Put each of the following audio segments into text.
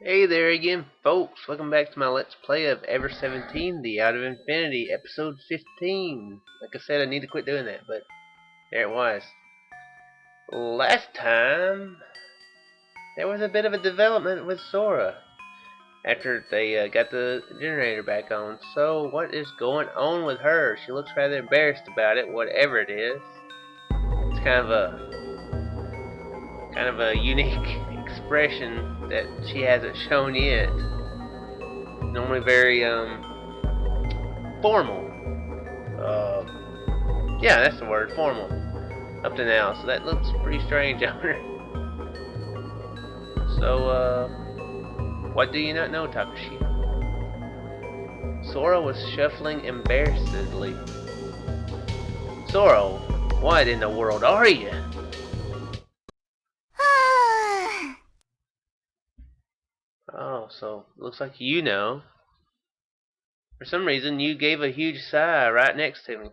Hey there again, folks. Welcome back to my Let's Play of Ever17, the Out of Infinity, episode 15. Like I said, I need to quit doing that, but there it was. Last time, there was a bit of a development with Sora after they got the generator back on. So, what is going on with her? She looks rather embarrassed about it, whatever it is. It's kind of a unique expression that she hasn't shown yet. Normally very formal. Yeah, that's the word, formal. Up to now, so that looks pretty strange on her. So, what do you not know, Takashi? Sora was shuffling embarrassedly. Sora, what in the world are you? Oh, so looks like you know. For some reason, you gave a huge sigh right next to me.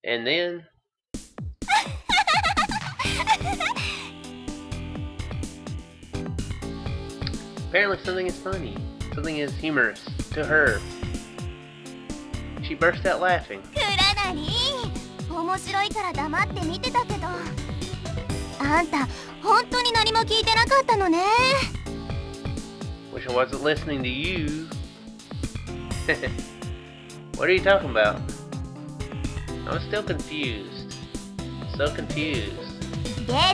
And then... apparently something is funny. Something is humorous to her. She burst out laughing. Wish I wasn't listening to you. What are you talking about? I'm still confused. So confused. I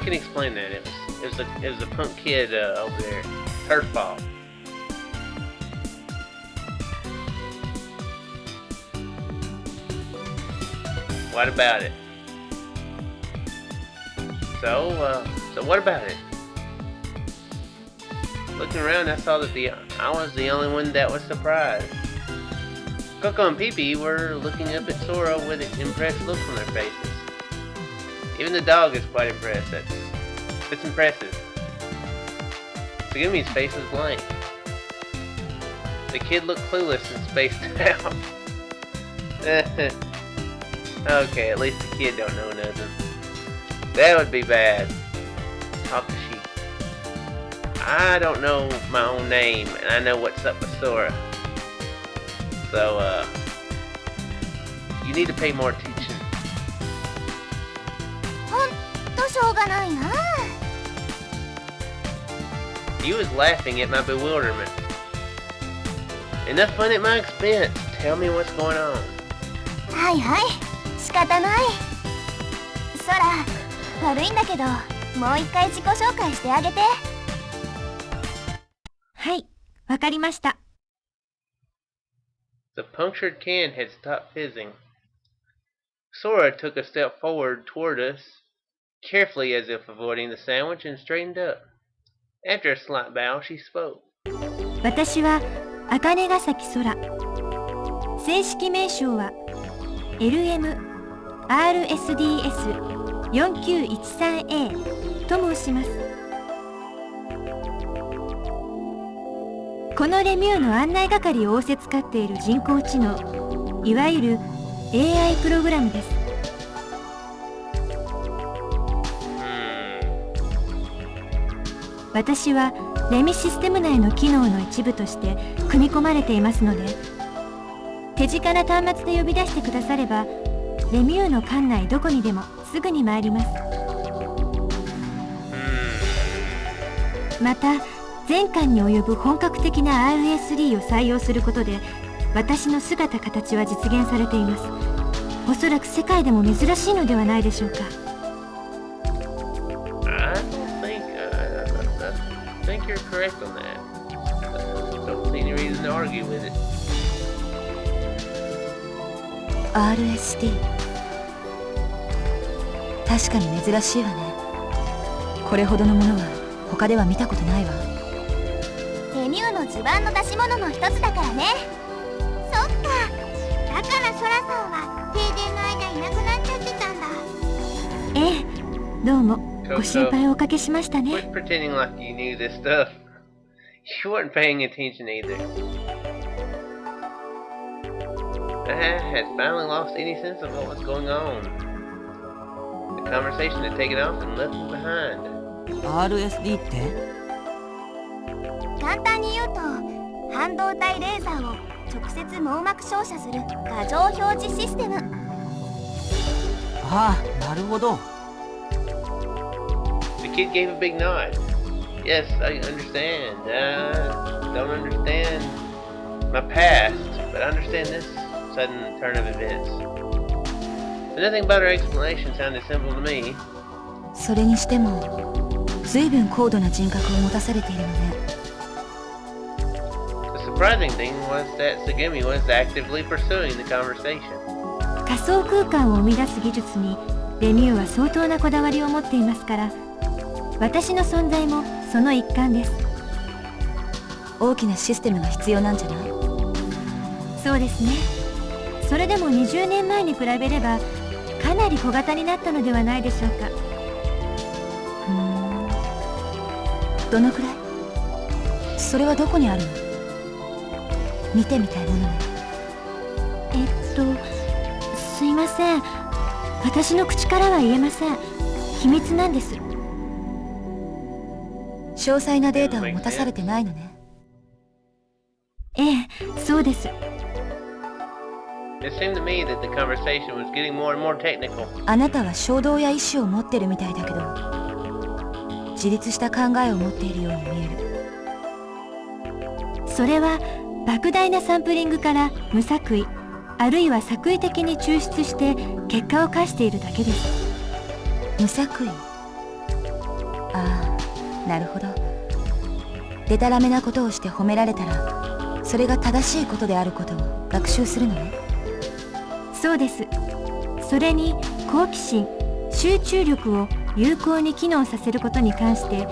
can explain that. It was a punk kid over there. Her fault. What about it? So what about it? Looking around, I saw that I was the only one that was surprised. Coco and Pee-Pee were looking up at Sora with impressed looks on their faces. Even the dog is quite impressed. It's impressive. Tsugumi's face was blank. The kid looked clueless and spaced out. Okay, at least the kid don't know nothing. That would be bad. Takashi. I don't know my own name, and I know what's up with Sora. So, you need to pay more attention. He was laughing at my bewilderment. Enough fun at my expense. Tell me what's going on. The punctured can had stopped fizzing. Sora took a step forward toward us, carefully as if avoiding the sandwich, and straightened up. After a slight bow, she spoke. 私は茜ヶ崎空。正式名称は LMRSDS4913A と申します。このレミューの案内係を仰せつかっている人工知能、いわゆる AI プログラムです。私はレミシステム内の機能の一部として組み込まれていますので、手近な端末で呼び出してくだされば、レミューの館内どこにでもすぐに参ります。また、全館に及ぶ本格的な RSD を採用することで、私の姿形は実現されています。おそらく世界でも珍しいのではないでしょうか。I think you're correct on that. Don't see any reason to argue with it. RSD 確かに珍しいわね。これほどのものは他では見たことないわ。レミューの地盤の出し物の一つだからね。そっか、だからソラさんは停電の間いなくなっちゃってたんだ。ええ、どうもご心配をおかけしましたね。 Quit pretending like you knew this stuff. You weren't paying attention either. I had finally lost any sense of what was going on. conversation had taken off and left me behind. RSD って？簡単に言うと、半導体レーザーを直接網膜照射する画像表示システム。ああ、なるほど。The kid gave a big nod. Yes, I understand. Don't understand my past, but I understand this sudden turn of events. But nothing about her explanation sounded simple to me. それにしても、随分高度な人格を持たされているのね。The surprising thing was that Tsugumi was actively pursuing the conversation. 仮想空間を生み出す技術にレミューは相当なこだわりを持っていますから、私の存在もその一環です。大きなシステムが必要なんじゃない？そうですね。それでも20年前に比べればかなり小型になったのではないでしょうか。どのくらい？それはどこにあるの？見てみたいものね。すいません。私の口からは言えません。秘密なんです。詳細なデータを持たされてないのね。ええ、そうです。It seemed to me that the conversation was getting more and more technical. あなたは衝動や意志を持ってるみたいだけど、自立した考えを持っているように見える。それは莫大なサンプリングから無作為、あるいは作為的に抽出して結果を返しているだけです。無作為。ああ、なるほど。でたらめなことをして褒められたら、それが正しいことであることを学習するのね。そうです。それに好奇心、集中力を有効に機能させることに関して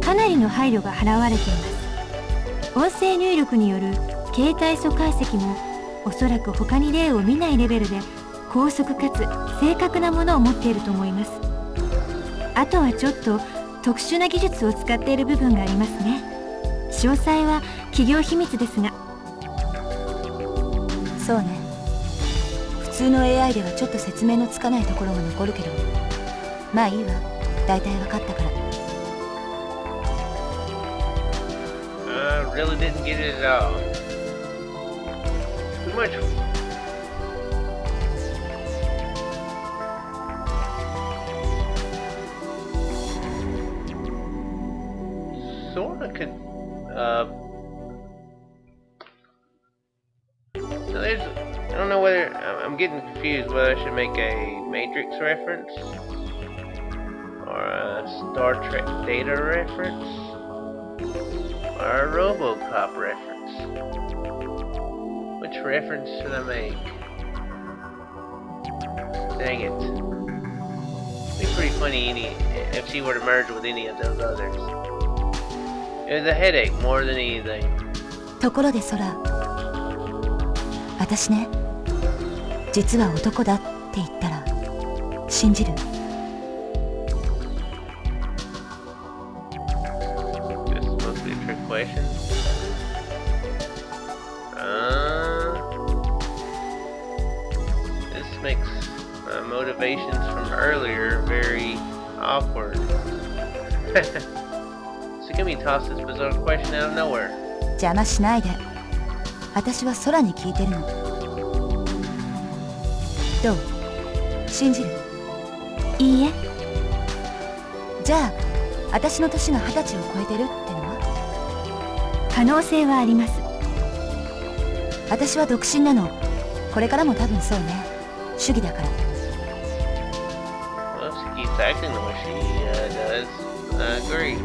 かなりの配慮が払われています。音声入力による形態素解析もおそらく他に例を見ないレベルで高速かつ正確なものを持っていると思います。あとはちょっと特殊な技術を使っている部分がありますね。詳細は企業秘密ですが。そうね。普通の AI ではちょっと説明のつかないところが残るけど、まあいいわ。大体分かったから。I really didn't get it at all. Too much. Sora could, so there's, I don't know whether, I'm getting confused whether I should make a Matrix reference or a Star Trek Data reference or a RoboCop reference. Which reference should I make? Dang it. It'd be pretty funny if she were to merge with any of those others. It was a headache more than anything. ところでソラ、私ね、実は男だって言ったら信じる？ This is supposed to be a trick question. This makes my motivations from earlier very awkward. Tsugumi tossed this bizarre question out of nowhere. 邪魔しないで。私は空に聞いてるの。どう？信じる？いいえ。じゃあ、私の年が20歳を超えてるってのは？可能性はあります。私は独身なの。これからも多分そうね。主義だから。Well, she keeps acting the way she does. I agree.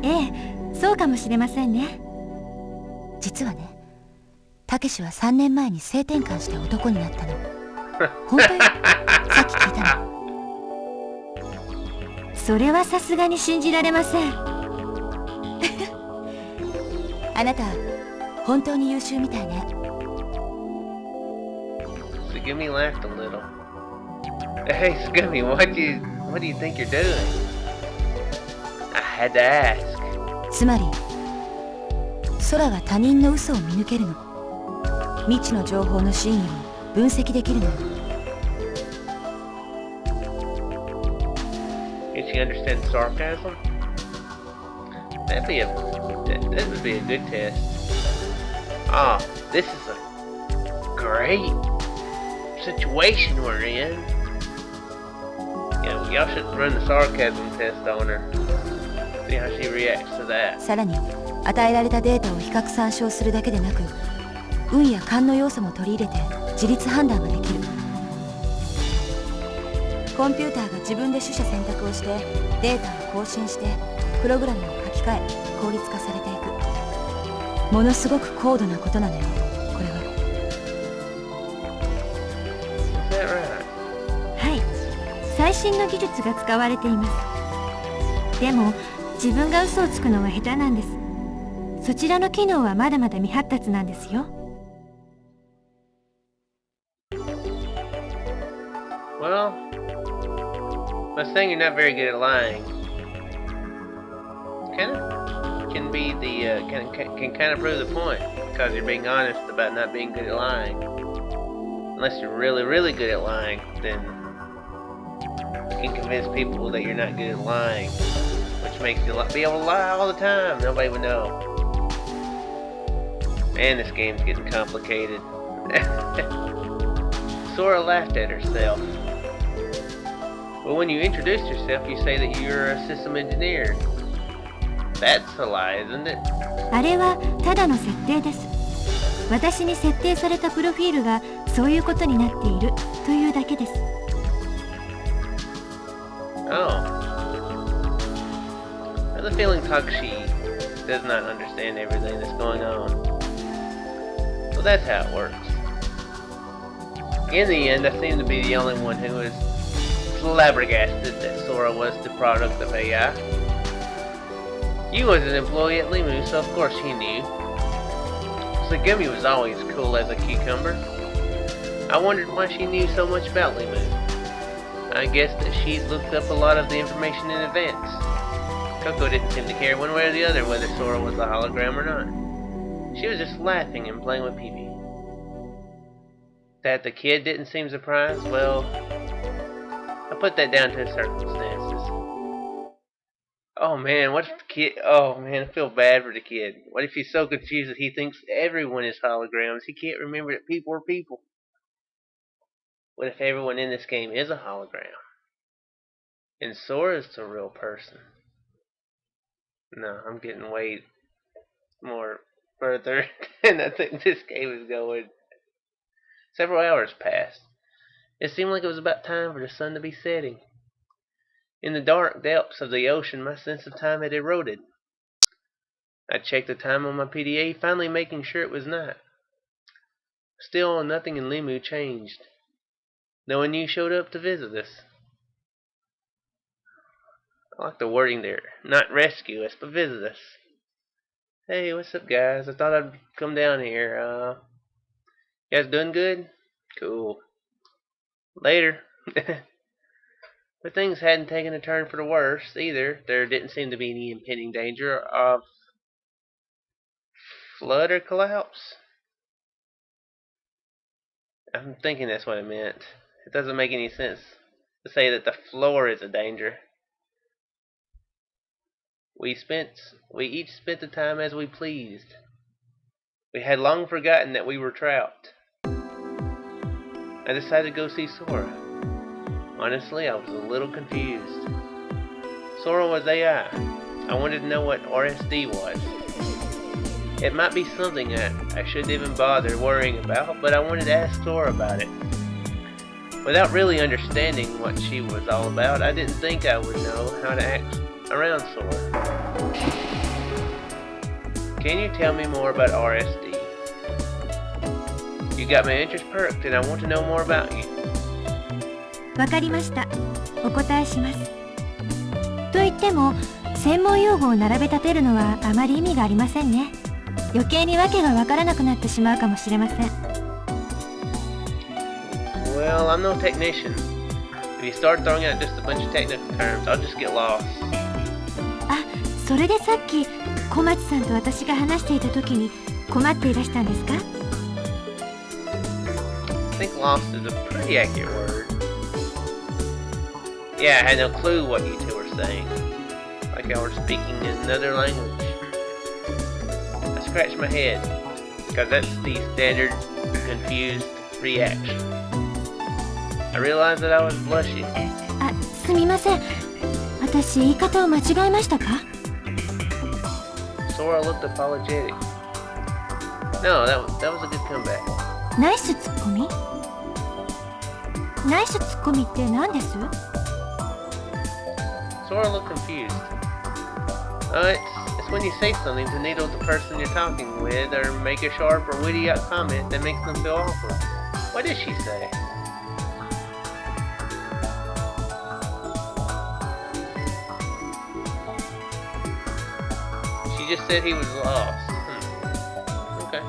ええ、そうかもしれませんね。実はね、たけしは3年前に性転換して男になったの。本当よ。さっき聞いたの。それはさすがに信じられません。あなた、本当に優秀みたいね。Tsugumi laughed a little. Hey, Tsugumi, what do you think you're doing? I had to ask. つまり、空は他人の嘘を見抜けるの。未知の情報の真意を分析できるのよ。Can she understand sarcasm? That would be a good test. Ah, this is a great situation we're in. Yeah, y'all should run the sarcasm test on her. See how she reacts to that. さらに与えられたデータを比較参照するだけでなく、運や勘の要素も取り入れて自立判断ができる。コンピューターが自分で取捨選択をしてデータを更新してプログラムを書き換え効率化されていく。ものすごく高度なことなのよ、これは。Is that right? はい、最新の技術が使われています。でも自分が嘘をつくのは下手なんです。そちらの機能はまだまだ未発達なんですよ。Well, by saying you're not very good at lying, can be the can kind of prove the point, because you're being honest about not being good at lying. Unless you're really good at lying, then you can convince people that you're not good at lying, which makes you be able to lie all the time. Nobody would know. Man, this game's getting complicated. Sora laughed at herself. Well, when you introduce yourself, you say that you're a system engineer. That's a lie, isn't it? あれはただの設定です。私に設定されたプロフィールがそういうことになっているというだけです。Oh. I have a feeling Takashi does not understand everything that's going on. So that's how it works. In the end, I seem to be the only one who was flabbergasted that Sora was the product of AI. You was an employee at LeMU, so of course he knew. Tsugumi was always cool as a cucumber. I wondered why she knew so much about LeMU. I guess that she'd looked up a lot of the information in advance. Coco didn't seem to care one way or the other whether Sora was a hologram or not. She was just laughing and playing with Pee-Pee. That the kid didn't seem surprised, well, I put that down to his circumstances. Oh man, what if the kid... Oh man, I feel bad for the kid. What if he's so confused that he thinks everyone is holograms? He can't remember that people are people. What if everyone in this game is a hologram? And Sora's the real person? No, I'm getting way more further than I think this game is going. Several hours passed. It seemed like it was about time for the sun to be setting. In the dark depths of the ocean, my sense of time had eroded. I checked the time on my PDA, finally making sure it was night. Still, nothing in LeMU changed. No one new showed up to visit us. I like the wording there. Not rescue us, but visit us. Hey, what's up, guys? I thought I'd come down here. You guys doing good? Cool. Later. But things hadn't taken a turn for the worse either. There didn't seem to be any impending danger of flood or collapse. I'm thinking that's what it meant. It doesn't make any sense to say that the floor is a danger. We each spent the time as we pleased. We had long forgotten that we were trapped. I decided to go see Sora. Honestly, I was a little confused. Sora was AI. I wanted to know what RSD was. It might be something that I shouldn't even bother worrying about, but I wanted to ask Sora about it. Without really understanding what she was all about, I didn't think I would know how to act around Sora. Can you tell me more about RSD? You got my interest perked and I want to know more about you. わかりました。お答えします。と言っても、専門用語を並べ立てるのはあまり意味がありませんね。余計にわけがわからなくなってしまうかもしれません。Well, I'm no technician. If you start throwing out just a bunch of technical terms, I'll just get lost. あ、それでさっき小町さんと私が話していた時に困っていらしたんですか？ I think lost is a pretty accurate word. Yeah, I had no clue what you two were saying. Like I were speaking in another language. I scratched my head, because that's the standard confused reaction. I realized that I was blushing. あ、すみません。私、言い方を間違えましたか？ Sora looked apologetic. No, that was a good comeback. ナイスツッコミ？ナイスツッコミって何です？ Sora looked confused. It's when you say something to needle the person you're talking with, or make a sharp or witty comment that makes them feel awkward. What did she say? She just said he was lost. Okay.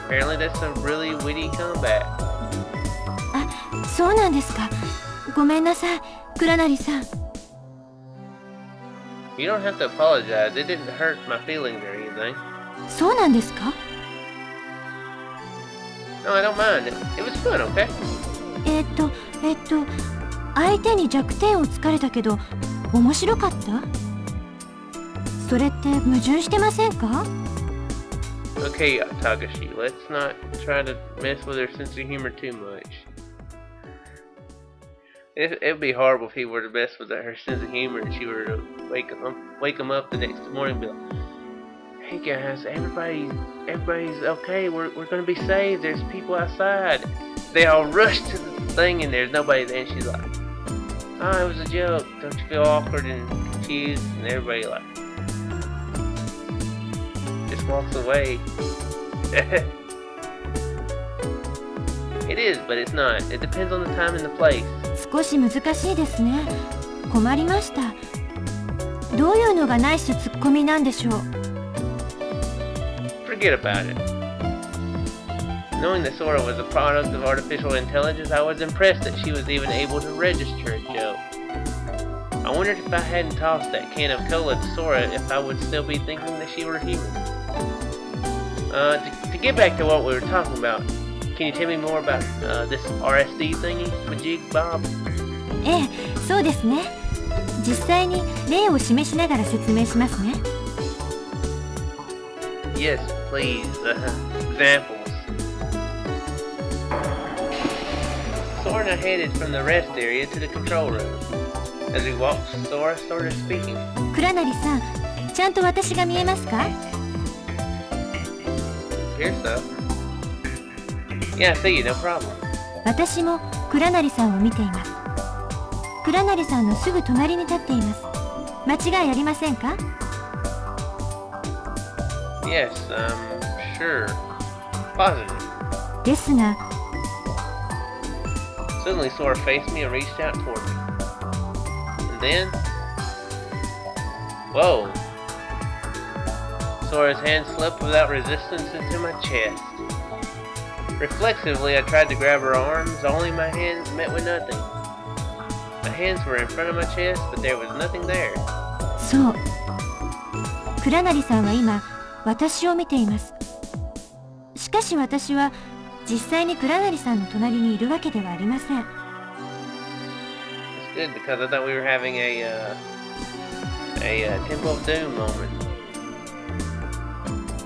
Apparently that's a really witty comeback. あ、そうなんですか。ごめんなさい、倉成さん。You don't have to apologize. It didn't hurt my feelings or anything. そうなんですか？ No, I don't mind. It was fun, okay? 相手に弱点を突かれたけど、面白かった？それって矛盾してませんか？ Okay, Takashi, let's not try to mess with her sense of humor too much. It'd be horrible if he were to mess with her sense of humor and she were to wake him up the next morning and be like, "Hey guys, everybody's okay. We're gonna be saved. There's people outside." They all rush to the thing and there's nobody there. And she's like, "Oh, it was a joke. Don't you feel awkward and confused?" And everybody like just walks away. It is, but it's not. It depends on the time and the place. 少し難しいですね。困りました。どういうのがナイスツッコミなんでしょう？ Forget about it. Knowing that Sora was a product of artificial intelligence, I was impressed that she was even able to register a joke. I wondered if I hadn't tossed that can of cola to Sora, if I would still be thinking that she were human. To get back to what we were talking about, can you tell me more about this RSD thingy, Majig Bob? ええ、そうですね。実際に例を示しながら説明しますね。Yes, please. Examples. Sora and I headed from the rest area to the control room. As we walked, Sora started speaking. 倉成さん、ちゃんと私が見えますか？ Here, so. Yeah, I see you, no problem. 私も倉成さんを見ています。倉成さんのすぐ隣に立っています。間違いありませんか？ Yes, sure. Positive. ですが、Suddenly, Sora faced me and reached out toward me. And then... Whoa! Sora's hand slipped without resistance into my chest. Reflexively, I tried to grab her arms, only my hands met with nothing. My hands were in front of my chest, but there was nothing there. そう。倉成さんは今、私を見ています。しかし私は、実際に倉成さんの隣にいるわけではありません。It's good because I thought we were having a Temple of Doom moment.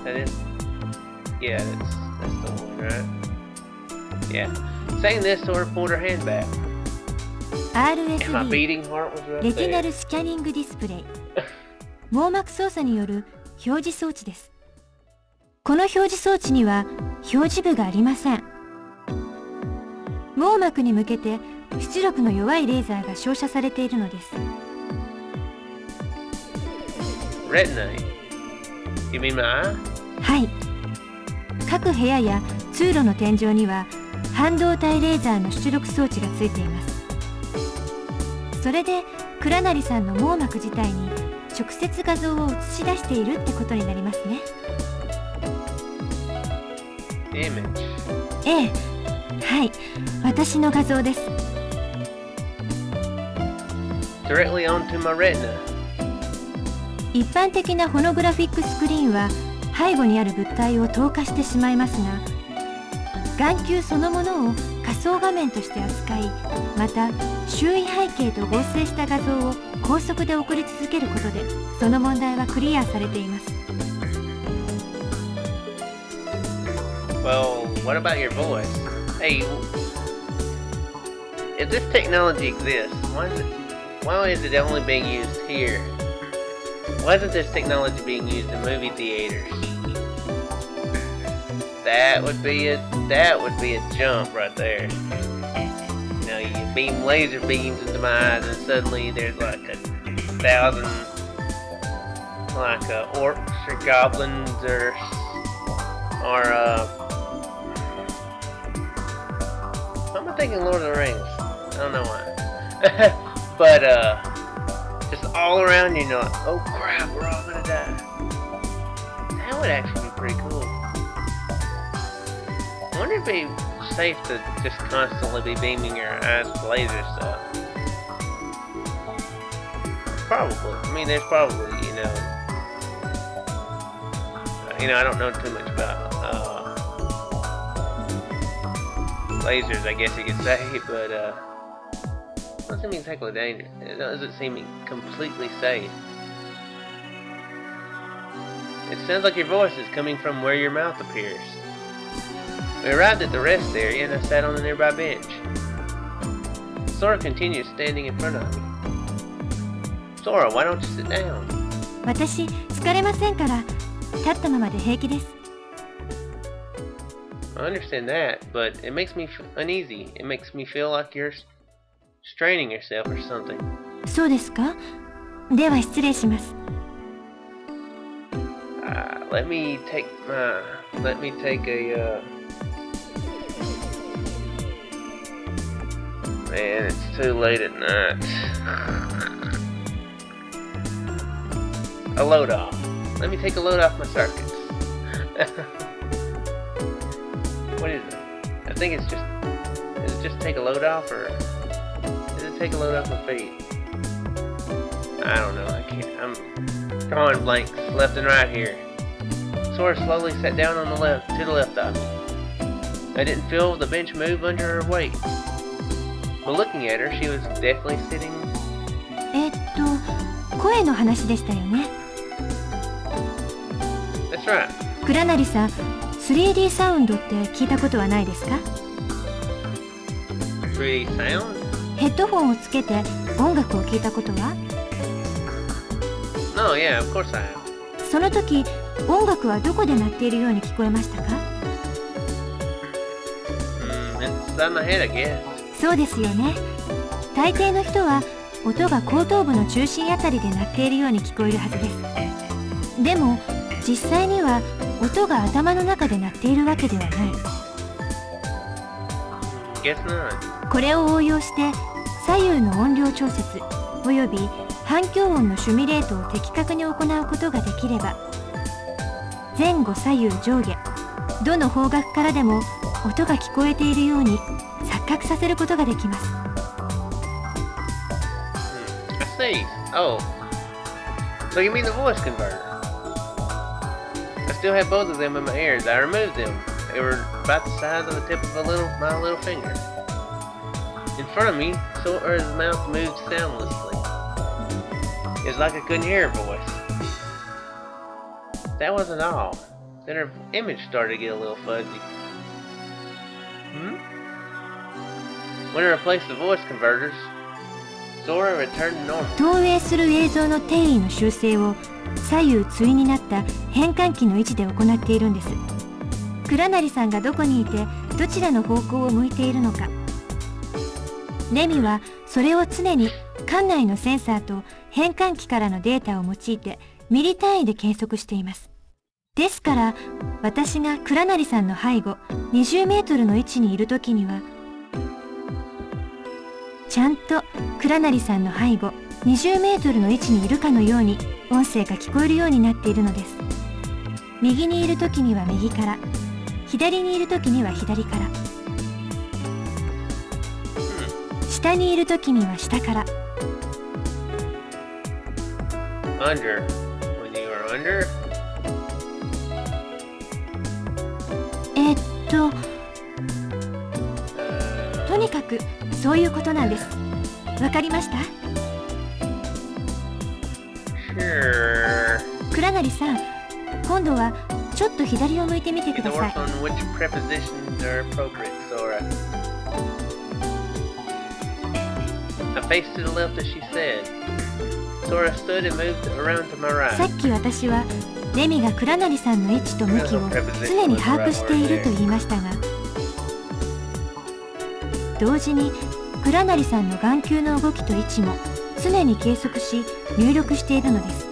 That is? Yeah, that's the one, right? Yeah. Saying this, Sora pulled her hand back. And my RSD、beating heart was right レティナ there. ルスキャニングディスプレイ。網膜操作による表示装置です。この表示装置には表示部がありません。網膜に向けて出力の弱いレーザーが照射されているのです。Retina? You mean my eye? はい。各部屋や通路の天井には半導体レーザーの出力装置がついています。それで倉成さんの網膜自体に直接画像を映し出しているってことになりますね。Image. ええ、はい、私の画像です。Directly onto my retina. 一般的なホノグラフィックスクリーンは背後にある物体を透過してしまいますが、眼球そのものを仮想画面として扱い、また周囲背景と合成した画像を高速で送り続けることで、その問題はクリアされています。 Well, what about your voice? Hey, if this technology exists, why is it only being used here? Why isn't this technology being used in movie theaters? That would be a jump right there. You know, you beam laser beams into my eyes, and suddenly there's like 1,000 orcs or goblins or I'm thinking Lord of the Rings. I don't know why. But just all around you, like, oh crap, we're all gonna die. That would actually be pretty cool. I wonder if it'd be safe to just constantly be beaming your eyes with laser stuff. Probably. I mean, there's probably, I don't know too much about lasers, I guess you could say, but it doesn't seem exactly dangerous. It doesn't seem completely safe. It sounds like your voice is coming from where your mouth appears. We arrived at the rest area and I sat on a nearby bench. Sora continues standing in front of me. Sora, why don't you sit down? 私、疲れませんから、立ったままで平気です。 I understand that, but it makes me uneasy. It makes me feel like you're straining yourself or something. そうですか？では失礼します。 Let me take a Man, it's too late at night. A load off. Let me take a load off my circuits. What is it? I think it's just... Does it just take a load off, or... Does it take a load off my feet? I don't know, I can't... I'm drawing blanks left and right here. Sora slowly sat down on the left, to the left of me. I didn't feel the bench move under her weight. But looking at her, she was definitely sitting... 声の話でしたよね。 That's right. 倉成さん、3D サウンドって聞いたことはないですか？ 3D sound? ヘッドホンをつけて音楽を聴いたことは？ No, yeah, of course I have. その時、音楽はどこで鳴っているように聞こえましたか？ Inside my head, I guess. そうですよね。大抵の人は音が後頭部の中心あたりで鳴っているように聞こえるはずです。でも実際には音が頭の中で鳴っているわけではない。Guess not. これを応用して左右の音量調節および反響音のシミュレートを的確に行うことができれば、前後左右上下どの方角からでも音が聞こえているように錯覚させることができます。 I see. Oh. So you mean the voice converter? I still have both of them in my ears. I removed them. They were about the size of the tip of my little finger. In front of me, Sora's mouth moved soundlessly. It's like I couldn't hear her voice. That wasn't all. Then her image started to get a little fuzzy. When I replaced the voice converters, Sora returned to normal. 投影する映像の定位の修正を左右対になった変換器の位置で行っているんです。倉成さんがどこにいてどちらの方向を向いているのか、レミはそれを常に館内のセンサーと変換器からのデータを用いてミリ単位で計測しています。ですから私が倉成さんの背後20メートルの位置にいるときにはちゃんと倉成さんの背後20メートルの位置にいるかのように音声が聞こえるようになっているのです。右にいるときには右から、左にいるときには左から、下にいるときには下から。 Under. When you are under? えっとかくそういうことなんです。わかりました？ Sure. 倉成さん、今度はちょっと左を向いてみてく You だ can さい。 work on which prepositions are appropriate, Sora. I faced to the left as she said. Sora stood and moved around to my さ right. っき私はレミが倉成さんの位置と向きを常に把握していると言いましたが、同時に倉成さんの眼球の動きと位置も常に計測し入力しているのです。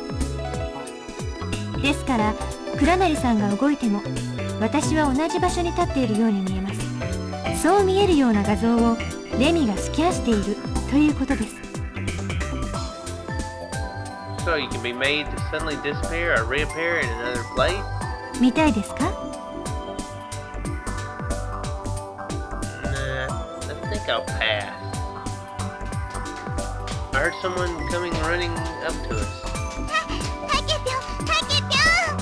ですから倉成さんが動いても私は同じ場所に立っているように見えます。そう見えるような画像をレミがスキャンしているということです。So you can be made to suddenly disappear or reappear in another place? 見たいですか？ Nah, I think I'll pass. I heard someone coming running up to us. タケピョンタケピョン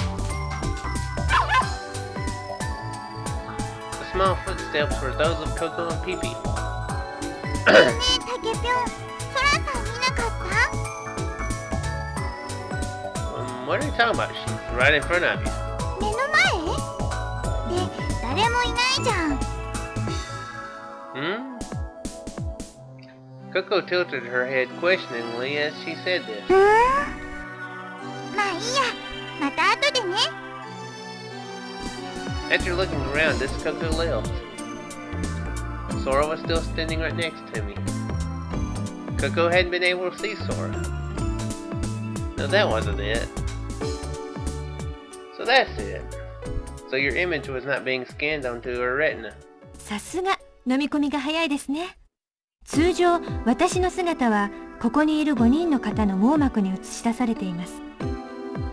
The small footsteps were those of Coco and Pee-Pee. ねえタケピョン、ソラさん見なかった？ What are you talking about? She's right in front of you. 目の前？で、誰もいないじゃん。Hmm? Coco tilted her head questioningly as she said this. まあいいや、また後でね。After looking around, this Coco left. Sora was still standing right next to me. Coco hadn't been able to see Sora. No, that wasn't it. So that's it. So your image was not being scanned onto her retina. さすが飲み込みが早いですね。通常私の姿はここにいる5人の方の網膜に映し出されています。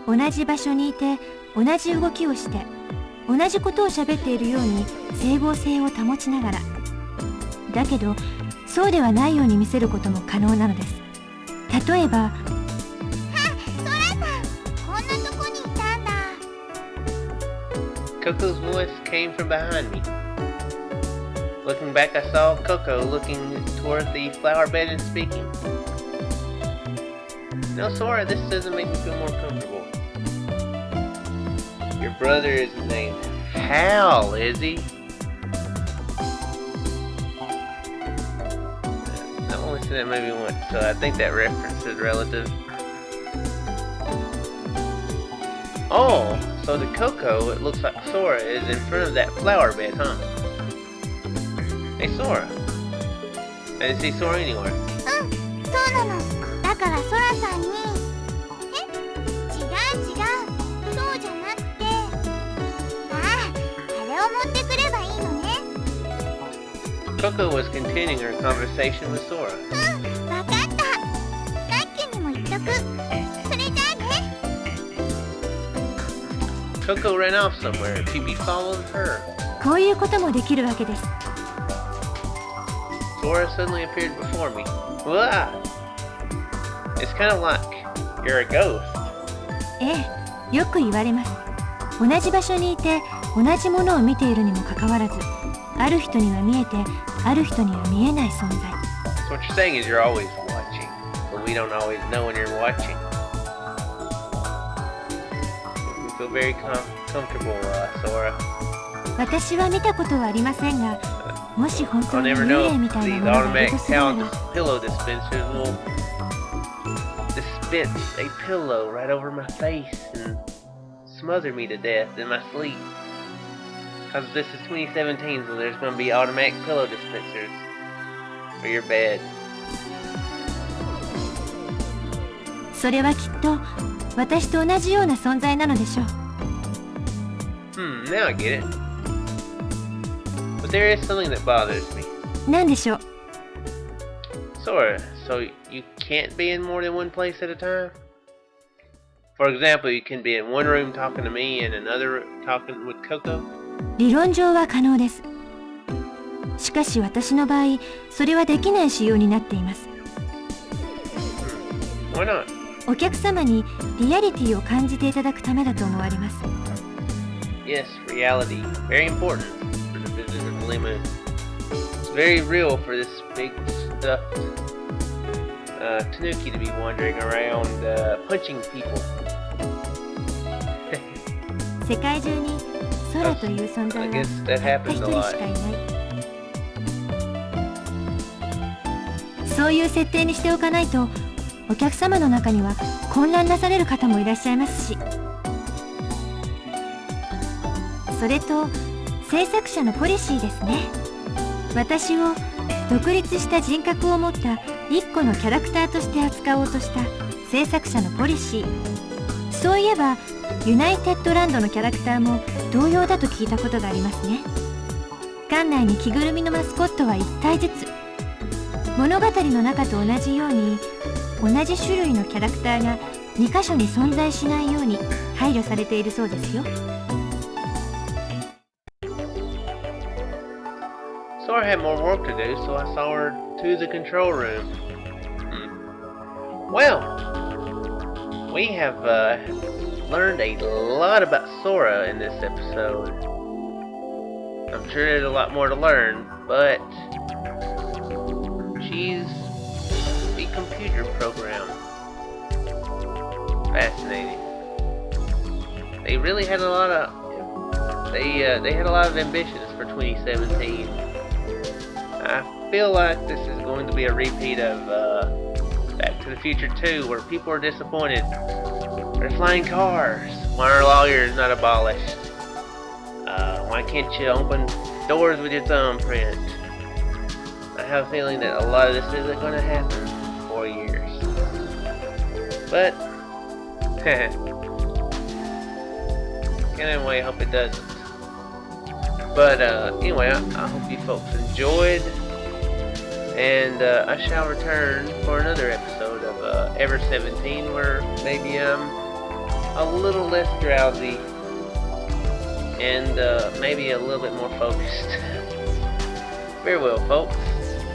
同じ場所にいて同じ動きをして同じことを喋っているように整合性を保ちながら、だけどそうではないように見せることも可能なのです。例えば、ソラさん、こんなとこにいたんだ。 Coco's voice came from behind me. Looking back, I saw Coco looking toward the flower bed and speaking. No, Sora, this doesn't make me feel more comfortable. Your brother is named Hal, is he? I've only seen that movie once, so I think that reference is relative. Oh, so to Coco, it looks like Sora is in front of that flower bed, huh? Hey, Sora. I didn't see Sora anywhere. うん、そうなの。だからソラさんに。違う、そうじゃなくて。あれを持ってくればいいのね。 Coco was continuing her conversation with Sora. わかった。さっきにも言っとく。それじゃあね。 Coco ran off somewhere and Pee-Pee followed her. こういうこともできるわけです。Sora suddenly appeared before me. Wah! It's kind of like you're a ghost. ええ、よく言われます。同じ場所にいて同じものを見ているにもかかわらず、ある人には見えてある人には見えない存在。 So what you're saying is you're always watching, but we don't always know when you're watching. We feel very comfortable, Sora. 私は見たことはありませんが、もし本当 I'll に never 幽 know 霊み if たいな these ものがいる automatic とすれば、 pillow dispensers will dispense a pillow right over my face and smother me to death in my sleep. Because this is 2017, so there's going to be automatic pillow dispensers for your bed. それはきっと私と同じような存在なのでしょう。Now I get it. But there is something that bothers me. 何でしょう。 Sora, so you can't be in more than one place at a time? For example, you can be in one room talking to me and another talking with Coco? 理論上は可能です。しかし私の場合、それはできない仕様になっています。Why not? お客様にリアリティを感じていただくためだと思われます。Yes, reality. Very important for the business of LeMU. very real for this big stuffed Tanuki to be wandering around punching people. 世界中に空という存在 I は guess that たった happens 一 a 人 lot. しかいない。そういう設定にしておかないと、お客様の中には混乱なされる方もいらっしゃいますし、それと制作者のポリシーですね。私を独立した人格を持った一個のキャラクターとして扱おうとした制作者のポリシー。そういえばユナイテッドランドのキャラクターも同様だと聞いたことがありますね。館内に着ぐるみのマスコットは1体ずつ、物語の中と同じように同じ種類のキャラクターが2箇所に存在しないように配慮されているそうですよ。Sora had more work to do, so I saw her to the control room. Well, we have learned a lot about Sora in this episode. I'm sure there's a lot more to learn, but she's a computer program. Fascinating. They really had a lot of they had a lot of ambitions for 2017. I feel like this is going to be a repeat of Back to the Future 2, where people are disappointed. They're flying cars. Why are lawyers not abolished? Why can't you open doors with your thumbprint? I have a feeling that a lot of this isn't going to happen in 4 years. But, anyway, I hope it doesn't. But anyway, I hope you folks enjoyed, and I shall return for another episode of Ever17, where maybe I'm a little less drowsy and maybe a little bit more focused. Farewell, folks.